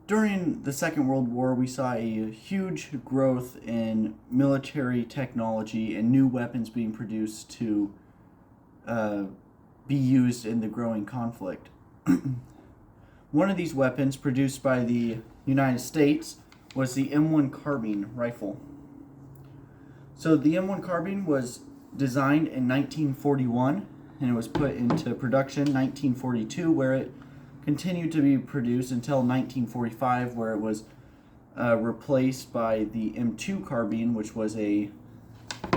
During the Second World War, we saw a huge growth in military technology and new weapons being produced to be used in the growing conflict. One of these weapons, produced by the United States, was the M1 Carbine rifle. So the M1 Carbine was designed in 1941 and it was put into production in 1942, where it continued to be produced until 1945, where it was replaced by the M2 Carbine, which was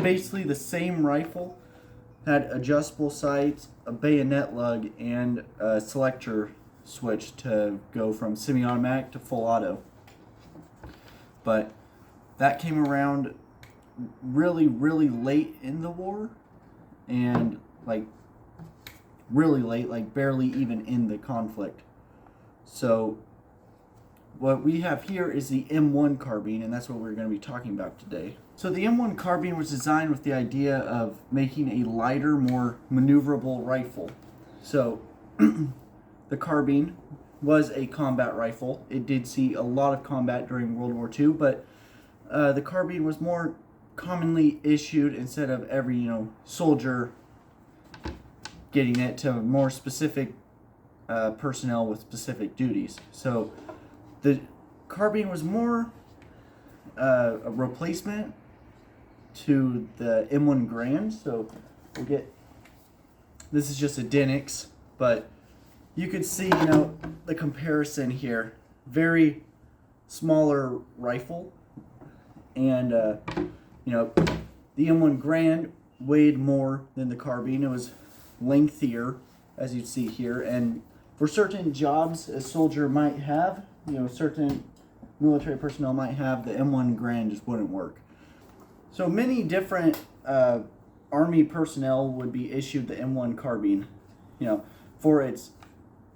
basically the same rifle, had adjustable sights, a bayonet lug, and a selector switch to go from semi-automatic to full auto. But that came around really, really late in the war, and really late, barely even in the conflict. So what we have here is the M1 Carbine, and that's what we're going to be talking about today. So the M1 Carbine was designed with the idea of making a lighter, more maneuverable rifle. So the Carbine was a combat rifle. It did see a lot of combat during World War II, but the Carbine was more commonly issued instead of every soldier getting it, to more specific personnel with specific duties. So the Carbine was more a replacement to the M1 Garand. So this is just a Denix, but you could see the comparison here. Very smaller rifle, and the M1 Garand weighed more than the Carbine. It was lengthier, as you see here, and for certain jobs a soldier might have, certain military personnel might have, the M1 Garand just wouldn't work. So many different Army personnel would be issued the M1 Carbine, for its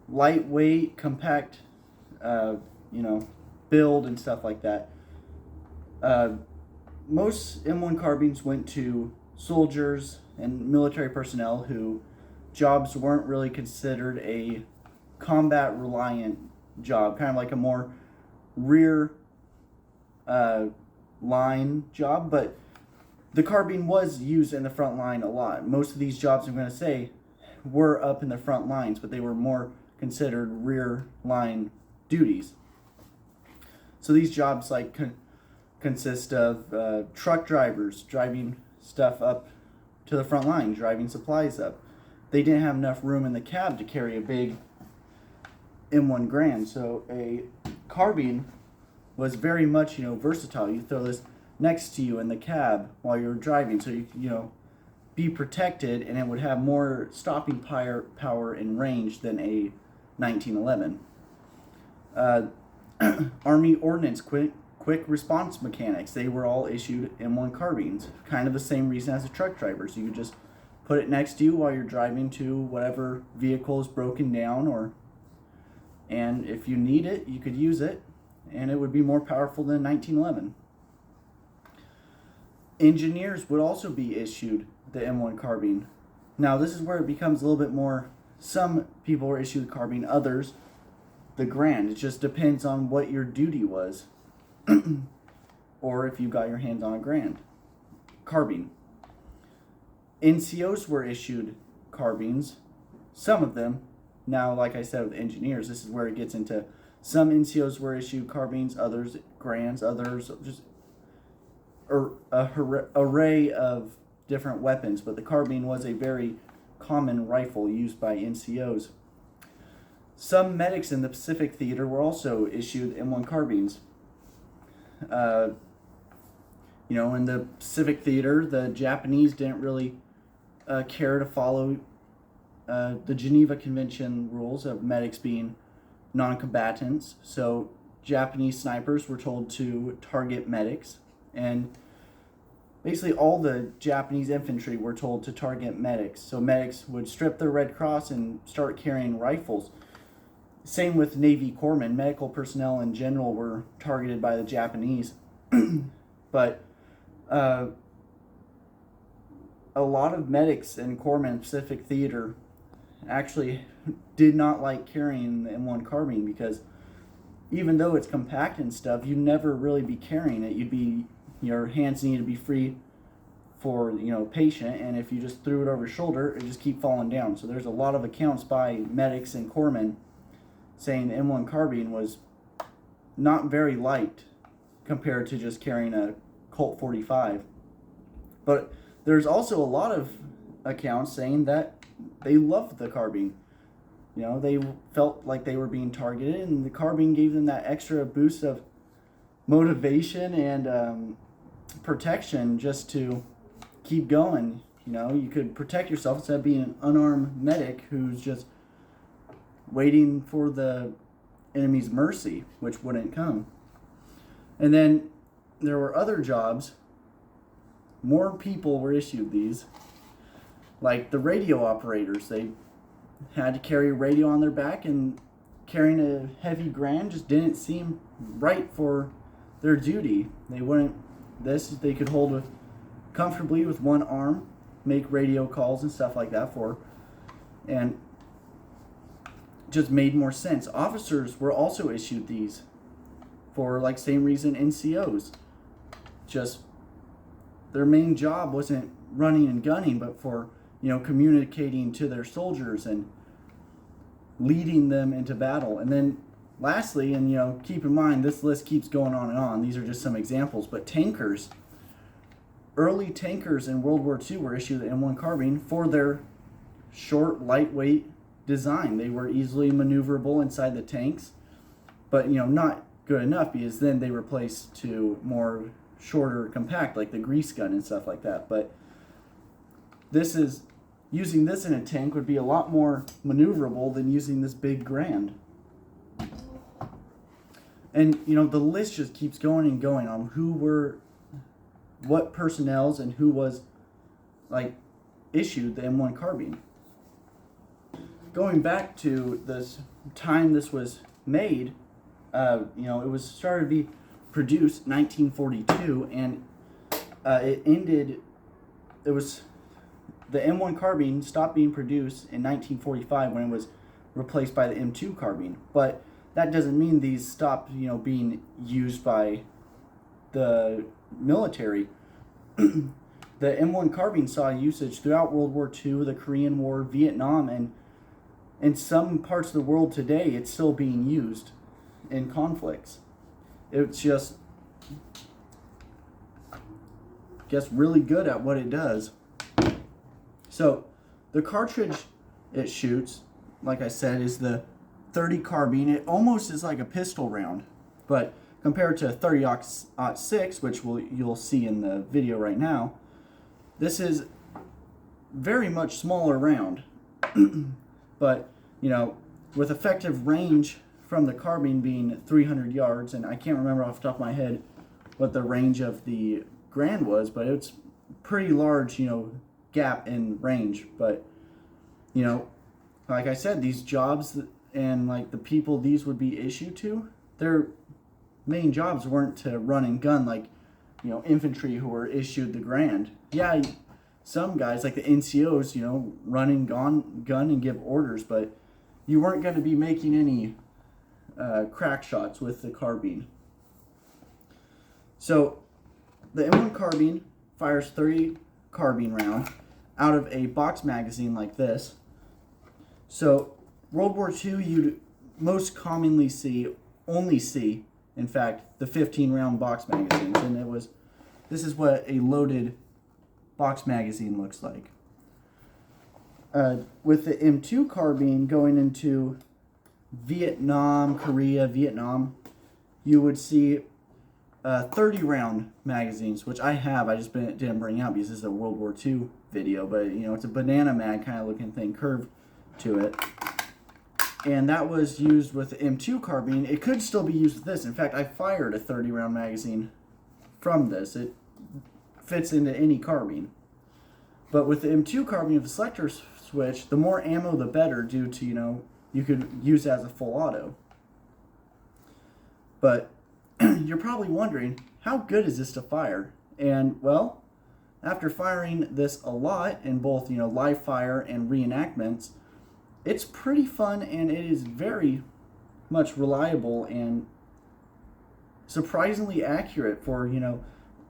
lightweight, compact, build and stuff like that. Most M1 Carbines went to soldiers and military personnel who jobs weren't really considered a combat reliant job, kind of like a more rear line job, but the Carbine was used in the front line a lot. Most of these jobs I'm going to say were up in the front lines, but they were more considered rear line duties. So these jobs consist of truck drivers driving stuff up to the front line, driving supplies up. They didn't have enough room in the cab to carry a big M1 Garand, so a Carbine was very much versatile. You throw this next to you in the cab while you're driving, so you be protected, and it would have more stopping power and range than a 1911. Army Ordnance quick response mechanics, they were all issued M1 Carbines. Kind of the same reason as the truck drivers. You could just put it next to you while you're driving to whatever vehicle is broken down, and if you need it, you could use it, and it would be more powerful than 1911. Engineers would also be issued the M1 Carbine. Now this is where it becomes a little bit more, some people were issued the Carbine, others the Garand. It just depends on what your duty was, or if you got your hands on a Carbine. NCOs were issued Carbines, some of them. Now, like I said, with engineers, this is where it gets into, some NCOs were issued Carbines, others Garands, others just a array of different weapons, but the Carbine was a very common rifle used by NCOs. Some medics in the Pacific Theater were also issued M1 Carbines. In the Pacific Theater, the Japanese didn't really care to follow the Geneva Convention rules of medics being non-combatants. So Japanese snipers were told to target medics, and basically all the Japanese infantry were told to target medics. So medics would strip their Red Cross and start carrying rifles. Same with Navy corpsmen. Medical personnel in general were targeted by the Japanese. But a lot of medics and corpsmen in Pacific Theater actually did not like carrying the M1 Carbine because even though it's compact and stuff, you'd never really be carrying it. Your hands need to be free for, patient, and if you just threw it over your shoulder, it just keep falling down. So there's a lot of accounts by medics and corpsmen saying the M1 Carbine was not very light compared to just carrying a Colt 45. But there's also a lot of accounts saying that they loved the carbine. They felt like they were being targeted, and the carbine gave them that extra boost of motivation and protection just to keep going. You could protect yourself instead of being an unarmed medic who's just waiting for the enemy's mercy, which wouldn't come. And then there were other jobs. More people were issued these, like the radio operators. They had to carry a radio on their back, and carrying a heavy Grand just didn't seem right for their duty. They could hold comfortably with one arm, make radio calls and stuff like that and just made more sense. Officers were also issued these for same reason NCOs. Just their main job wasn't running and gunning, but for communicating to their soldiers and leading them into battle. And then lastly, and keep in mind this list keeps going on and on, these are just some examples, but tankers. Early tankers in World War II were issued the M1 Carbine for their short, lightweight design. They were easily maneuverable inside the tanks, but not good enough, because then they replaced to more shorter, compact, like the grease gun and stuff like that. But using this in a tank would be a lot more maneuverable than using this big Grand. And the list just keeps going and going on what personnels and who was issued the M1 Carbine. Going back to this time this was made, it was started to be produced 1942, and it ended. It was the M1 Carbine stopped being produced in 1945 when it was replaced by the M2 Carbine. But that doesn't mean these stopped, being used by the military. The M1 Carbine saw usage throughout World War II, the Korean War, Vietnam, and in some parts of the world today, it's still being used in conflicts. It's just, really good at what it does. So, the cartridge it shoots, like I said, is the 30 carbine. It almost is like a pistol round, but compared to 30-06, which you'll see in the video right now, this is very much smaller round. But, with effective range from the carbine being 300 yards, and I can't remember off the top of my head what the range of the Grand was, but it's pretty large, gap in range. But, like I said, these jobs and the people these would be issued to, their main jobs weren't to run and gun like, infantry who were issued the Grand. Yeah, some guys like the NCOs, run and gun and give orders, but you weren't going to be making any crack shots with the carbine. So the M1 Carbine fires 30 carbine round out of a box magazine like this. So World War II, you'd most commonly only see, in fact, the 15 round box magazines, and this is what a loaded box magazine looks like. With the M2 Carbine going into Korea, Vietnam, you would see 30 round magazines, which I just didn't bring out because this is a World War II video, but it's a banana mag kind of looking thing, curved to it. And that was used with the M2 Carbine. It could still be used with this. In fact, I fired a 30 round magazine from this. It fits into any carbine. But with the M2 Carbine with the selector switch, the more ammo the better, due to, you could use it as a full auto. But you're probably wondering, how good is this to fire? And, well, after firing this a lot in both, live fire and reenactments, it's pretty fun, and it is very much reliable and surprisingly accurate for,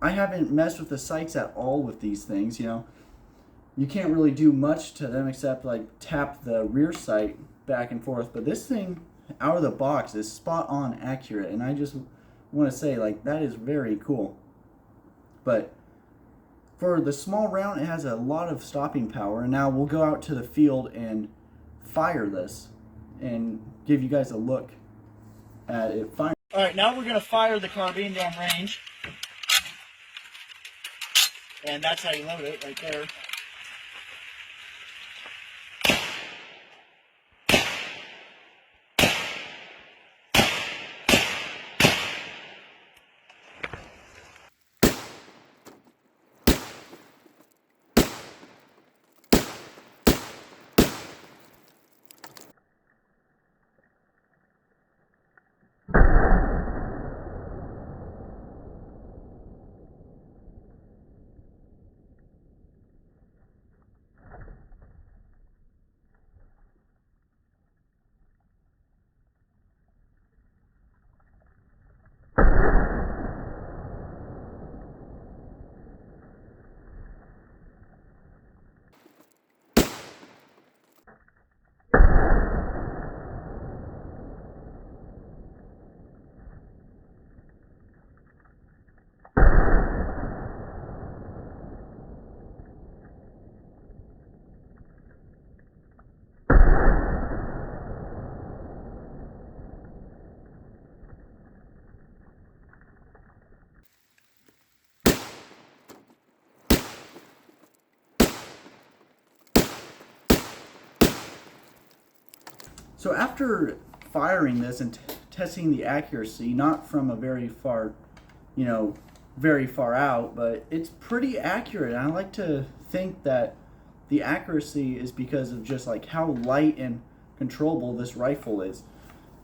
I haven't messed with the sights at all with these things, You can't really do much to them except like tap the rear sight back and forth, but this thing out of the box is spot on accurate, and I just want to say, like, that is very cool. But for the small round, it has a lot of stopping power, and now we'll go out to the field and fire this and give you guys a look at it firing. All right, now we're going to fire the carbine down range, and that's how you load it right there. So after firing this and testing the accuracy, not from a very far, very far out, but it's pretty accurate. And I like to think that the accuracy is because of just like how light and controllable this rifle is.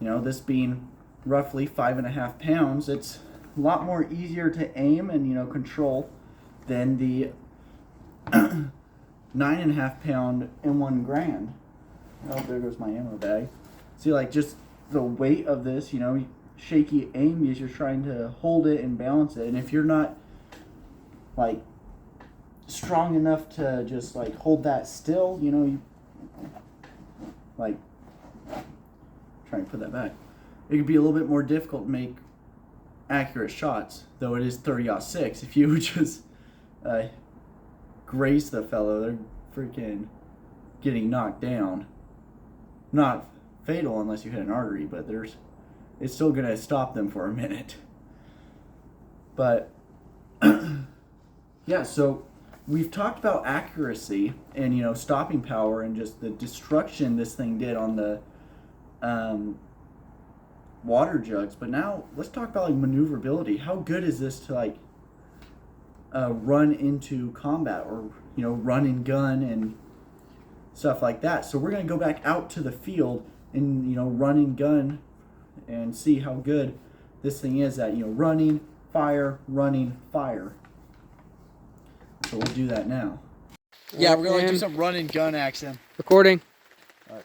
This being roughly 5.5 pounds, it's a lot more easier to aim and control than the 9.5 pound M1 Grand. Oh, there goes my ammo bag. See, like, just the weight of this, shaky aim because you're trying to hold it and balance it. And if you're not, like, strong enough to just, like, hold that still, like, try and put that back. It could be a little bit more difficult to make accurate shots, though it is 30-06. If you just graze the fellow, they're freaking getting knocked down. Not fatal unless you hit an artery, but it's still going to stop them for a minute. But yeah, so we've talked about accuracy and stopping power and just the destruction this thing did on the water jugs. But now let's talk about like maneuverability. How good is this to like run into combat or run and gun and stuff like that? So we're going to go back out to the field and run and gun and see how good this thing is at running, fire. So we'll do that now. Yeah, we're going to do some run and gun action. Recording. All right.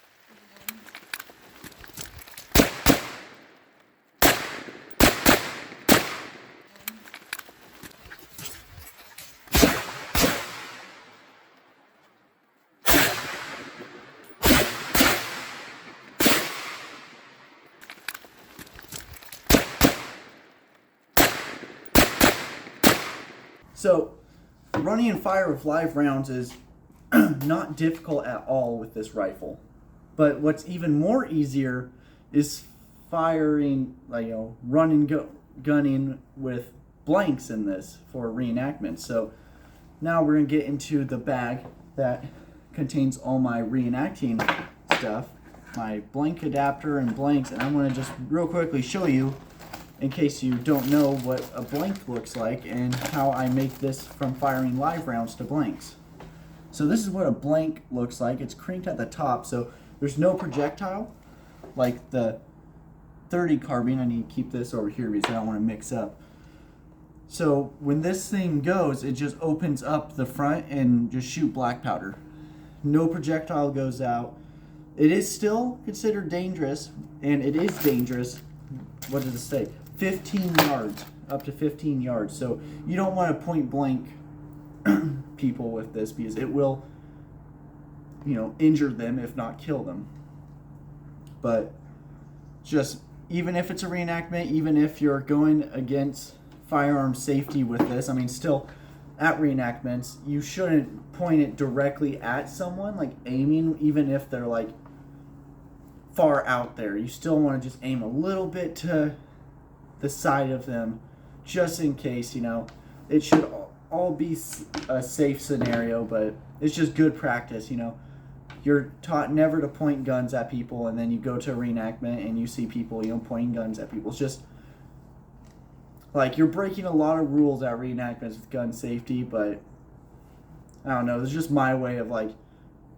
So, running and fire with live rounds is not difficult at all with this rifle. But what's even more easier is firing, running, gunning with blanks in this for reenactment. So now we're going to get into the bag that contains all my reenacting stuff, my blank adapter and blanks, and I'm going to just real quickly show you, in case you don't know what a blank looks like and how I make this from firing live rounds to blanks. So this is what a blank looks like. It's cranked at the top, so there's no projectile like the 30 carbine. I need to keep this over here because I don't want to mix up. So when this thing goes, it just opens up the front and just shoot black powder. No projectile goes out. It is still considered dangerous, and it is dangerous. What does it say? 15 yards, up to 15 yards. So you don't want to point blank people with this because it will, injure them if not kill them. But just, even if it's a reenactment, even if you're going against firearm safety with this, I mean, still at reenactments, you shouldn't point it directly at someone, like aiming, even if they're like far out there. You still want to just aim a little bit to the side of them, just in case. It should all be a safe scenario, but it's just good practice. You're taught never to point guns at people, and then you go to a reenactment and you see people, pointing guns at people. It's just like you're breaking a lot of rules at reenactments with gun safety, but I don't know. It's just my way of like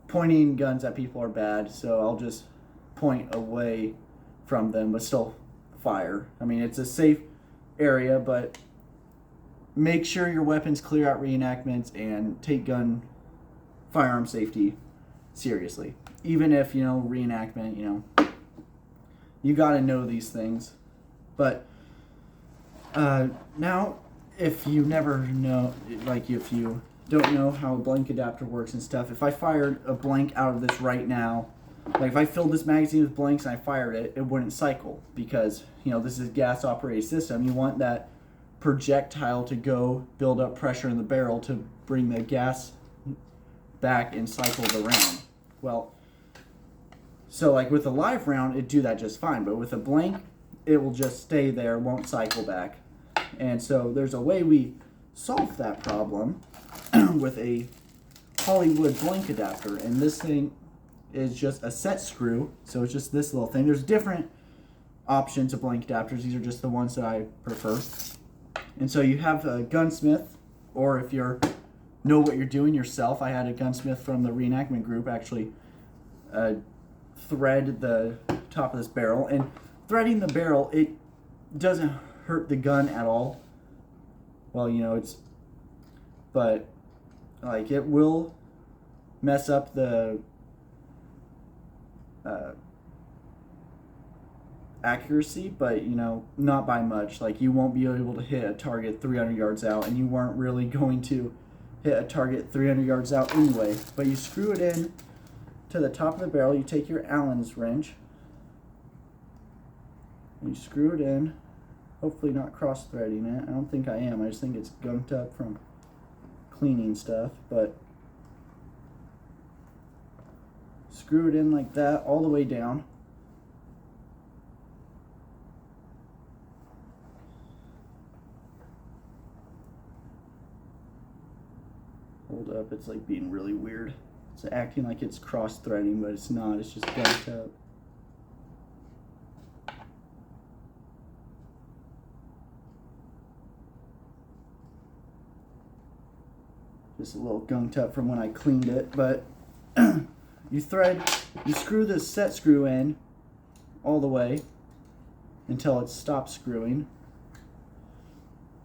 pointing guns at people are bad, so I'll just point away from them, but still fire. I mean, it's a safe area, but make sure your weapon's clear at reenactments and take firearm safety seriously. Even if, reenactment, you got to know these things. But now, if you never know, like if you don't know how a blank adapter works and stuff, if I fired a blank out of this right now, like if I filled this magazine with blanks and I fired it, it wouldn't cycle because, this is a gas operated system. You want that projectile to go build up pressure in the barrel to bring the gas back and cycle the round. Well, so like with a live round, it'd do that just fine, but with a blank, it will just stay there, won't cycle back. And so there's a way we solve that problem with a Hollywood blank adapter, and this thing is just a set screw, so it's just this little thing. There's different options of blank adapters. These are just the ones that I prefer. And so you have a gunsmith, or if you're know what you're doing yourself. I had a gunsmith from the reenactment group actually thread the top of this barrel, and threading the barrel, it doesn't hurt the gun at all. Well, but like it will mess up the accuracy, but not by much. Like you won't be able to hit a target 300 yards out, and you weren't really going to hit a target 300 yards out anyway. But you screw it in to the top of the barrel. You take your Allen's wrench and you screw it in, hopefully not cross threading it. I don't think I am. I just think it's gunked up from cleaning stuff. But screw it in like that all the way down. Hold up, it's like being really weird. It's acting like it's cross-threading, but it's not. It's just gunked up. Just a little gunked up from when I cleaned it, but you screw this set screw in all the way until it stops screwing.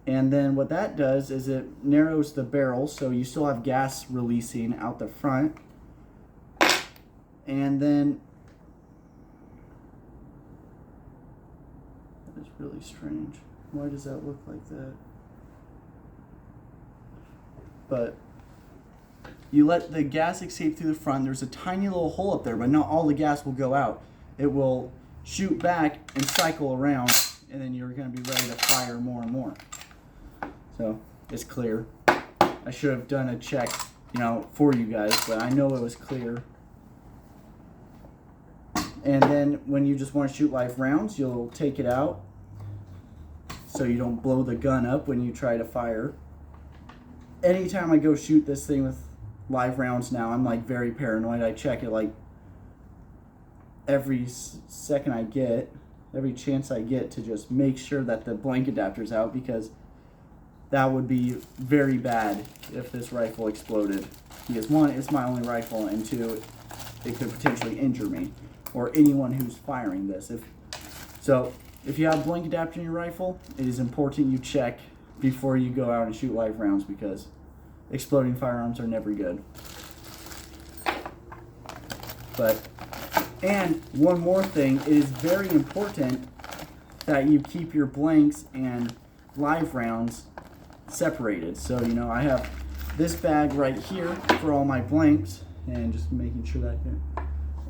And then what that does is it narrows the barrel, so you still have gas releasing out the front. And then, that is really strange. Why does that look like that? But you let the gas escape through the front. There's a tiny little hole up there, but not all the gas will go out. It will shoot back and cycle around, and then you're going to be ready to fire more and more. So it's clear. I should have done a check, for you guys, but I know it was clear. And then when you just want to shoot live rounds, you'll take it out so you don't blow the gun up when you try to fire. Anytime I go shoot this thing with live rounds now, I'm like very paranoid. I check it like every second I get, every chance I get to just make sure that the blank adapter's out, because that would be very bad if this rifle exploded. Because one, it's my only rifle, and two, it could potentially injure me or anyone who's firing this. If you have a blank adapter in your rifle, it is important you check before you go out and shoot live rounds, because exploding firearms are never good. And one more thing, it is very important that you keep your blanks and live rounds separated. So, you know, I have this bag right here for all my blanks, and just making sure that here.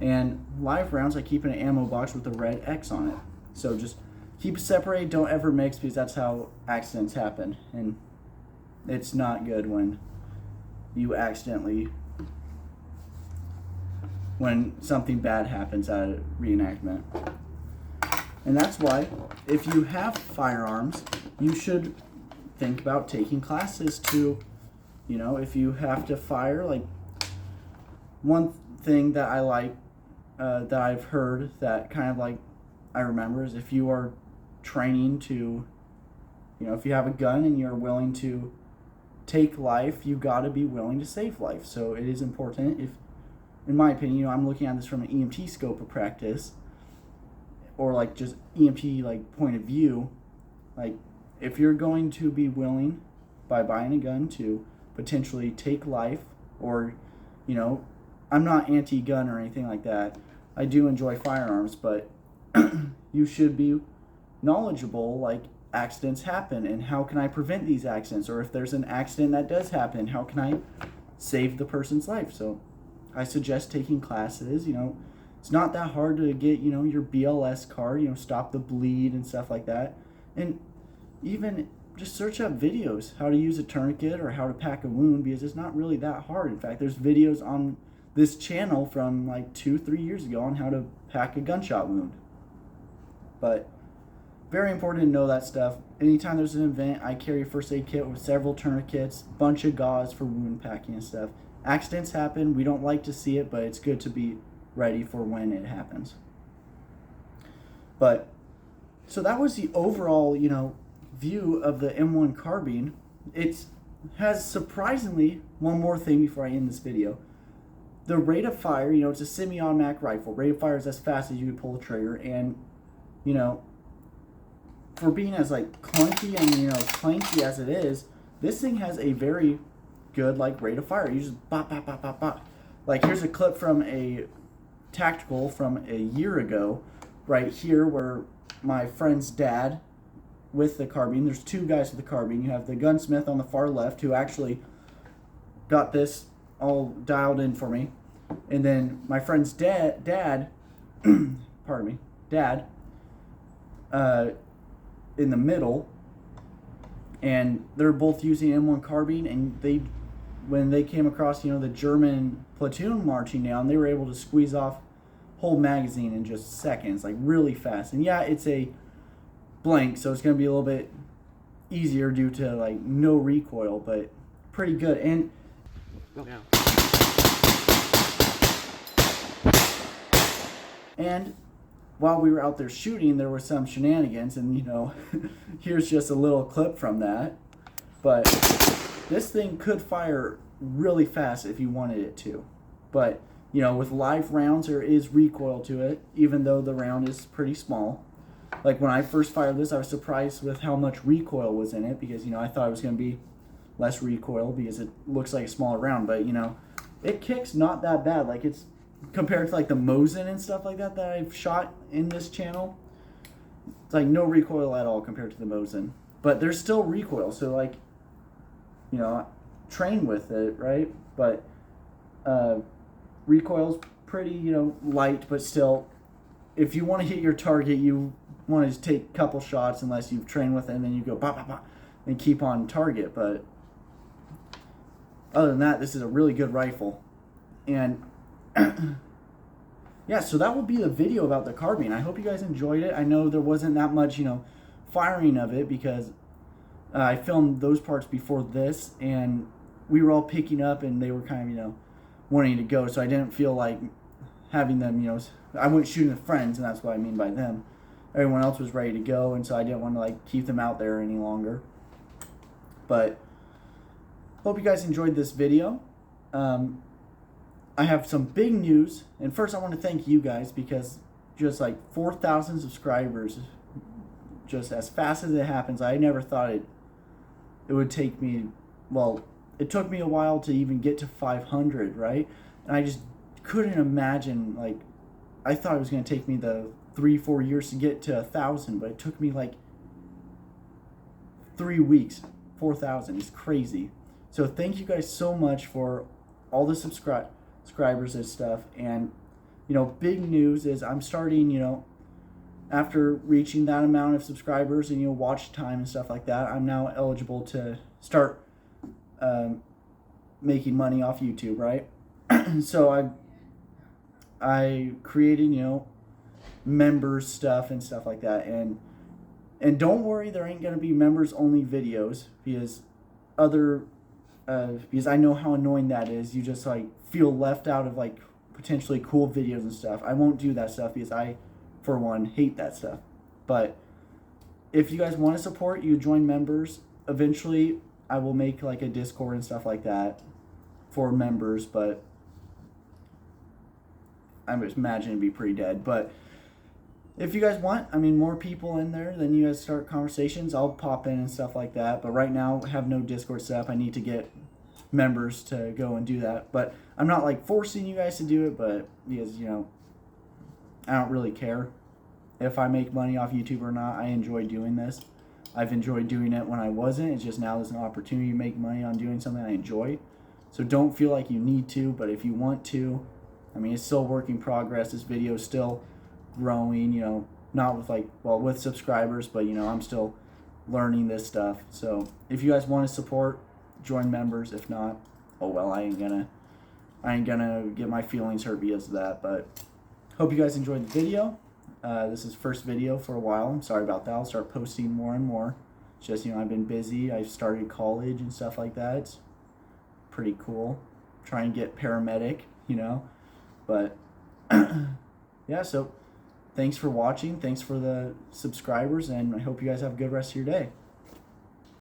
And live rounds I keep in an ammo box with a red X on it. So just keep it separated, don't ever mix, because that's how accidents happen. And it's not good when you accidentally, when something bad happens at a reenactment. And that's why, if you have firearms, you should think about taking classes to, you know, if you have to fire. Like, one thing that I like, that I've heard that kind of like I remember, is if you are training to, you know, if you have a gun and you're willing to take life, you got to be willing to save life. So it is important. If, in my opinion, you know, I'm looking at this from an EMT scope of practice, or like just EMT like point of view. Like, if you're going to be willing, by buying a gun, to potentially take life, or, you know, I'm not anti-gun or anything like that. I do enjoy firearms, but you should be knowledgeable, like, accidents happen, and how can I prevent these accidents? Or if there's an accident that does happen, how can I save the person's life? So I suggest taking classes. You know, it's not that hard to get, you know, your BLS card, you know, stop the bleed and stuff like that. And even just search up videos, how to use a tourniquet or how to pack a wound, because it's not really that hard. In fact, there's videos on this channel from like 2-3 years ago on how to pack a gunshot wound. But very important to know that stuff. Anytime there's an event, I carry a first aid kit with several tourniquets, bunch of gauze for wound packing and stuff. Accidents happen. We don't like to see it, but it's good to be ready for when it happens. But so that was the overall, you know, view of the M1 Carbine. It has surprisingly one more thing before I end this video. The rate of fire, you know, it's a semi-automatic rifle. Rate of fire is as fast as you could pull the trigger, and, you know, for being as like clunky and, you know, clanky as it is, this thing has a very good like rate of fire. You just bop, bop, bop, bop, bop. Like, here's a clip from a tactical from a year ago, right here, where my friend's dad with the carbine. There's two guys with the carbine. You have the gunsmith on the far left, who actually got this all dialed in for me, and then my friend's dad pardon me, dad, in the middle, and they're both using M1 Carbine, and they, when they came across, you know, the German platoon marching down, they were able to squeeze off whole magazine in just seconds, like really fast. And yeah, it's a blank, so it's going to be a little bit easier due to like no recoil, but pretty good. And Now. And while we were out there shooting, there were some shenanigans, and, you know, here's just a little clip from that. But this thing could fire really fast if you wanted it to. But, you know, with live rounds, there is recoil to it, even though the round is pretty small. Like, when I first fired this, I was surprised with how much recoil was in it, because, you know, I thought it was going to be less recoil because it looks like a smaller round. But, you know, it kicks not that bad. Like, it's compared to like the Mosin and stuff like that I've shot in this channel, it's like no recoil at all compared to the Mosin. But there's still recoil, so like, you know, train with it, right? But recoil's pretty, you know, light, but still, if you want to hit your target, you want to take a couple shots unless you've trained with it, and then you go bah, bah, bah, and keep on target. But other than that, this is a really good rifle. And yeah, so that will be the video about the carbine. I hope you guys enjoyed it. I know there wasn't that much, you know, firing of it, because I filmed those parts before this, and we were all picking up, and they were kind of, you know, wanting to go, so I didn't feel like having them, you know, I went shooting with friends, and that's what I mean by them. Everyone else was ready to go, and so I didn't want to like keep them out there any longer. But hope you guys enjoyed this video. I have some big news, and first I want to thank you guys, because just like 4,000 subscribers, just as fast as it happens. I never thought it would take me, well, it took me a while to even get to 500, right? And I just couldn't imagine, like, I thought it was going to take me the 3-4 years to get to 1,000, but it took me like 3 weeks. 4,000 is crazy. So thank you guys so much for all the subscribers and stuff. And big news is I'm starting, after reaching that amount of subscribers and watch time and stuff like that, I'm now eligible to start making money off YouTube, right? So I created members stuff and stuff like that, and don't worry, there ain't gonna be members only videos, because because I know how annoying that is. You just like feel left out of like potentially cool videos and stuff. I won't do that stuff because I, for one, hate that stuff. But if you guys want to support, you join members. Eventually I will make like a Discord and stuff like that for members, but I imagine it'd be pretty dead. But if you guys want, more people in there, then you guys start conversations. I'll pop in and stuff like that. But right now, I have no Discord set up. I need to get members to go and do that. But I'm not like forcing you guys to do it, but because, I don't really care if I make money off YouTube or not. I enjoy doing this. I've enjoyed doing it when I wasn't. It's just now there's an opportunity to make money on doing something I enjoy. So don't feel like you need to, but if you want to, it's still work in progress. This video is still growing, not with with subscribers, but I'm still learning this stuff. So if you guys want to support, join members. If not, oh well, I ain't gonna get my feelings hurt because of that. But hope you guys enjoyed the video. This is first video for a while. I'm sorry about that. I'll start posting more and more. It's just I've been busy. I've started college and stuff like that. It's pretty cool. Try and get paramedic, but yeah, so thanks for watching. Thanks for the subscribers, and I hope you guys have a good rest of your day.